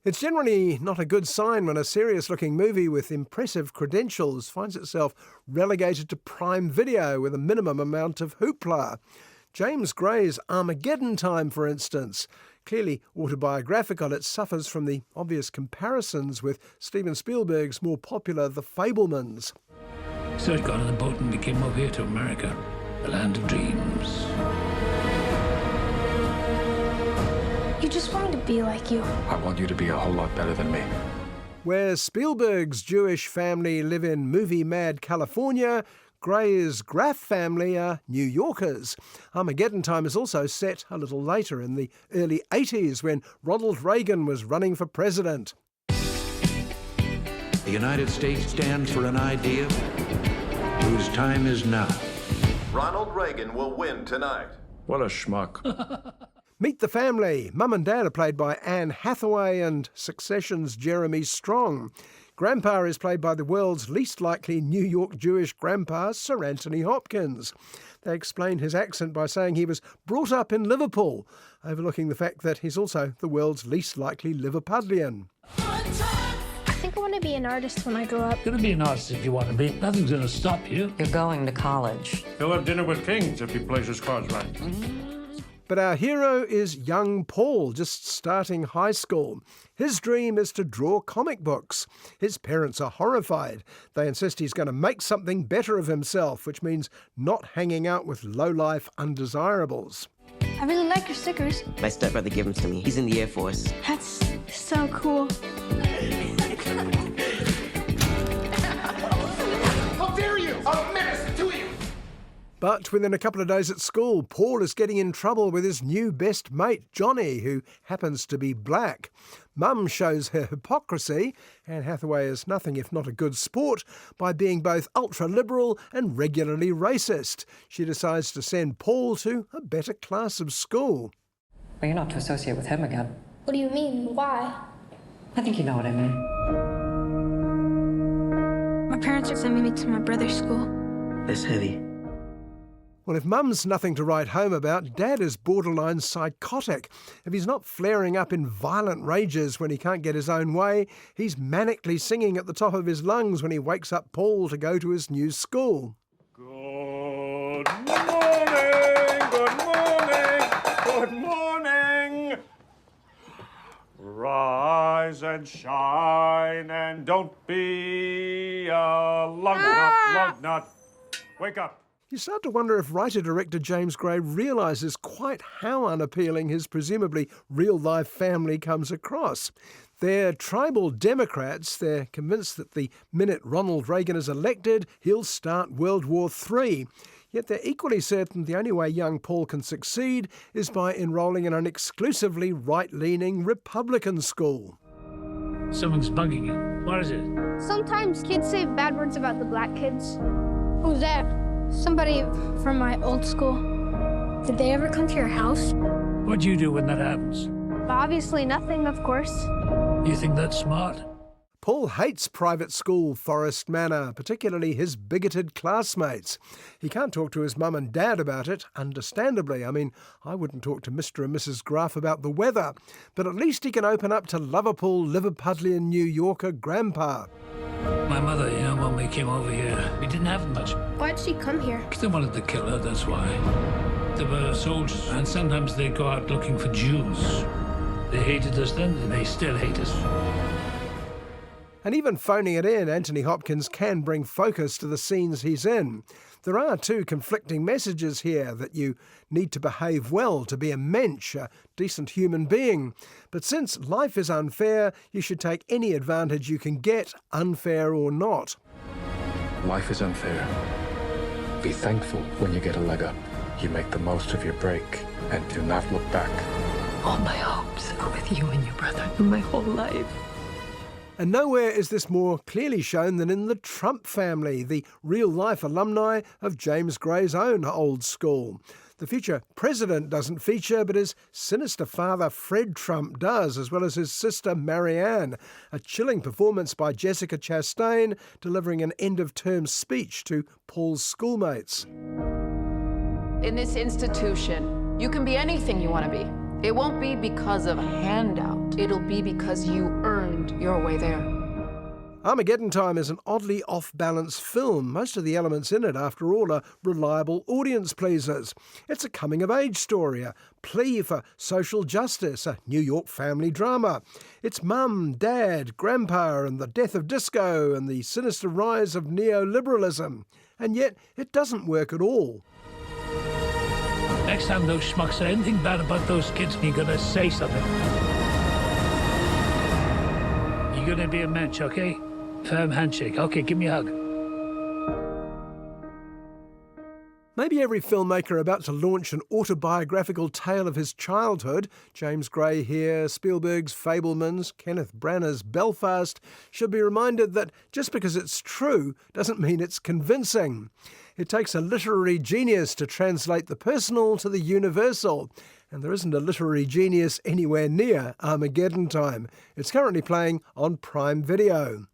It's generally not a good sign when a serious-looking movie with impressive credentials finds itself relegated to Prime Video with a minimum amount of hoopla. James Gray's Armageddon Time, for instance. Clearly autobiographical, it suffers from the obvious comparisons with Steven Spielberg's more popular The Fabelmans. So I'd got on the boat and we came over here to America, the land of dreams. You just wanted to be like you. I want you to be a whole lot better than me. Where Spielberg's Jewish family live in movie-mad California, Gray's Graff family are New Yorkers. Armageddon Time is also set a little later, in the early 80s, when Ronald Reagan was running for president. The United States stands for an idea whose time is now. Ronald Reagan will win tonight. What a schmuck. Meet the family. Mum and Dad are played by Anne Hathaway and Succession's Jeremy Strong. Grandpa is played by the world's least likely New York Jewish grandpa, Sir Anthony Hopkins. They explain his accent by saying he was brought up in Liverpool, overlooking the fact that he's also the world's least likely Liverpudlian. I think I want to be an artist when I grow up. You're going to be an artist if you want to be. Nothing's going to stop you. You're going to college. He'll have dinner with kings if he plays his cards right. But our hero is young Paul, just starting high school. His dream is to draw comic books. His parents are horrified. They insist he's going to make something better of himself, which means not hanging out with low-life undesirables. I really like your stickers. My stepbrother gave them to me. He's in the Air Force. That's so cool. How dare you! A menace to you! But within a couple of days at school, Paul is getting in trouble with his new best mate, Johnny, who happens to be black. Mum shows her hypocrisy. Anne Hathaway is nothing if not a good sport by being both ultra-liberal and regularly racist. She decides to send Paul to a better class of school. Well, you're not to associate with him again. What do you mean? Why? I think you know what I mean. My parents are sending me to my brother's school. That's heavy. Well, if Mum's nothing to write home about, Dad is borderline psychotic. If he's not flaring up in violent rages when he can't get his own way, he's manically singing at the top of his lungs when he wakes up Paul to go to his new school. Good morning, good morning, good morning. Rise and shine and don't be a lug nut. Wake up. You start to wonder if writer-director James Gray realises quite how unappealing his presumably real-life family comes across. They're tribal Democrats. They're convinced that the minute Ronald Reagan is elected, he'll start World War III. Yet they're equally certain the only way young Paul can succeed is by enrolling in an exclusively right-leaning Republican school. Something's bugging you. What is it? Sometimes kids say bad words about the black kids. Who's that? Somebody from my old school. Did they ever come to your house? What do you do when that happens? Obviously nothing, of course. You think that's smart? Paul hates private school Forest Manor, particularly his bigoted classmates. He can't talk to his mum and dad about it, understandably. I mean, I wouldn't talk to Mr. and Mrs. Graff about the weather, but at least he can open up to Liverpudlian New Yorker Grandpa. My mother, when we came over here, we didn't have much. Why'd she come here? They wanted to kill her, that's why. They were soldiers, and sometimes they'd go out looking for Jews. They hated us then, and they still hate us. And even phoning it in, Anthony Hopkins can bring focus to the scenes he's in. There are two conflicting messages here, that you need to behave well to be a mensch, a decent human being. But since life is unfair, you should take any advantage you can get, unfair or not. Life is unfair. Be thankful when you get a leg up. You make the most of your break and do not look back. All my hopes are with you and your brother my whole life. And nowhere is this more clearly shown than in the Trump family, the real-life alumni of James Gray's own old school. The future president doesn't feature, but his sinister father Fred Trump does, as well as his sister Marianne. A chilling performance by Jessica Chastain, delivering an end-of-term speech to Paul's schoolmates. In this institution, you can be anything you want to be. It won't be because of a handout. want, it'll be because you earned your way there. Armageddon Time is an oddly off-balance film. Most of the elements in it, after all, are reliable audience pleasers. It's a coming-of-age story, a plea for social justice, a New York family drama. It's mum, dad, grandpa, and the death of disco, and the sinister rise of neoliberalism. And yet, it doesn't work at all. Next time those schmucks say anything bad about those kids, you're gonna say something. You're gonna be a mensch, okay? Firm handshake. Okay, give me a hug. Maybe every filmmaker about to launch an autobiographical tale of his childhood, James Gray here, Spielberg's Fabelmans, Kenneth Branagh's Belfast, should be reminded that just because it's true doesn't mean it's convincing. It takes a literary genius to translate the personal to the universal, and there isn't a literary genius anywhere near Armageddon Time. It's currently playing on Prime Video.